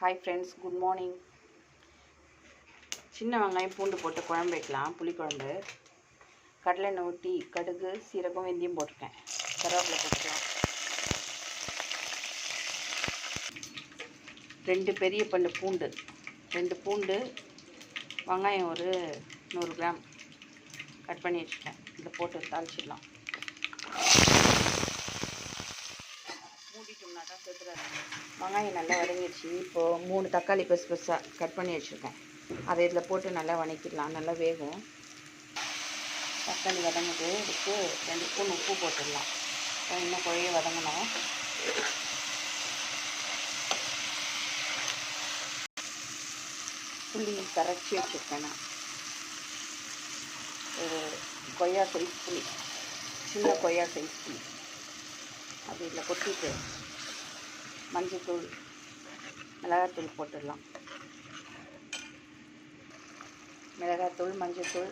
Hi friends, good morning. சின்ன வெங்காயம் பூண்டு போட்டு குழம்பு வைக்கலாம். புளிக்குழம்பு. கடலை எண்ணெய் ஊற்றி கடுகு சீரகம் வெந்தயம் போட்டிருக்கேன். கருவேப்பிலை போட்டுக்கலாம். 2 பெரிய பல்லு பூண்டு, 2 பூண்டு, வெங்காயம் ஒரு 100 கிராம் கட் பண்ணி வச்சுருக்கேன். இதில் போட்டு தாளிச்சிடலாம். மூடிட்டோம்னாக்கா செத்துறாது. வெங்காயம் நல்லா வதங்கிடுச்சு. இப்போது 3 தக்காளி பெருசாக கட் பண்ணி வச்சுருக்கேன். அதை இதில் போட்டு நல்லா வதக்கிடலாம். நல்லா வேகும். தக்காளி வதங்குது. இதுக்கு 2 ஸ்பூன் உப்பு போட்டுடலாம். இன்னும் குழைய வதங்கணும். புளி கரைச்சி வச்சுருக்கேன் நான். ஒரு கொய்யா சைஸ் புளி, சின்ன கொய்யா சைஸ் புளி அது இதில் கொட்டிட்டு மஞ்சள்தூள் மிளகாத்தூள் போட்டுடலாம். மிளகாத்தூள், மஞ்சள்தூள்,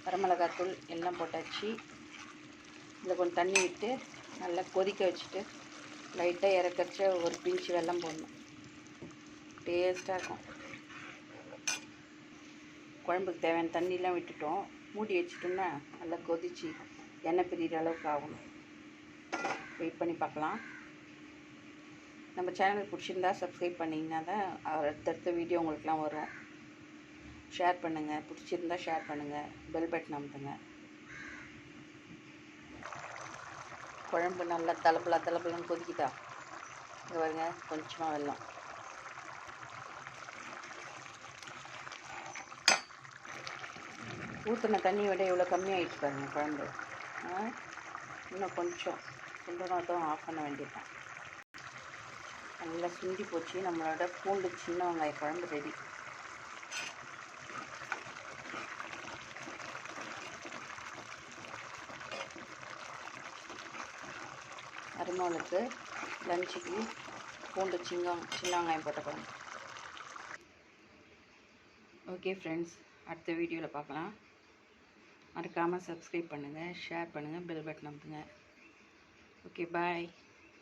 வரமிளகாத்தூள் எல்லாம் போட்டாச்சு. இதில் கொஞ்சம் தண்ணி விட்டு நல்லா கொதிக்க வச்சுட்டு லைட்டாக இறக்கச்ச ஒரு பிஞ்சு வெல்லம் போடணும். டேஸ்ட்டாக இருக்கும். குழம்புக்கு தேவையான தண்ணியெலாம் விட்டுட்டோம். மூடி வச்சுட்டோம்னா நல்லா கொதிச்சு எண்ணெய் பிரிகிற அளவுக்கு ஆகணும். வெயிட் பண்ணி பார்க்கலாம். நம்ம சேனல் பிடிச்சிருந்தா சப்ஸ்கிரைப் பண்ணிங்கன்னா தான் அடுத்தடுத்த வீடியோ உங்களுக்குலாம் வரும். ஷேர் பண்ணுங்கள். பிடிச்சிருந்தா ஷேர் பண்ணுங்கள். பெல் பட்டன் அமுத்துங்க. குழம்பு நல்லா தலப்பலன்னு கொதிக்கிட்டா இங்கே பாருங்க, கொஞ்சமாக வெல்லம். ஊற்றின தண்ணி விட இவ்வளோ கம்மியாகிடுச்சு பாருங்க குழம்பு. இன்னும் கொஞ்சம் சுண்டணும், ஆஃப் பண்ண வேண்டியதுதான். நல்லா சுண்டி போச்சு. நம்மளோட பூண்டு சின்ன வெங்காய குழம்பு ரெடி. மருமகளுக்கு லஞ்சுக்கு பூண்டு சின்ன வெங்காயம் போட்ட குழம்பு. ஓகே ஃப்ரெண்ட்ஸ், அடுத்த வீடியோவில் பார்க்கலாம். மறக்காமல் சப்ஸ்கிரைப் பண்ணுங்கள், ஷேர் பண்ணுங்கள், பெல் பட்டன் அமுத்துங்க. ஓகே, பாய்.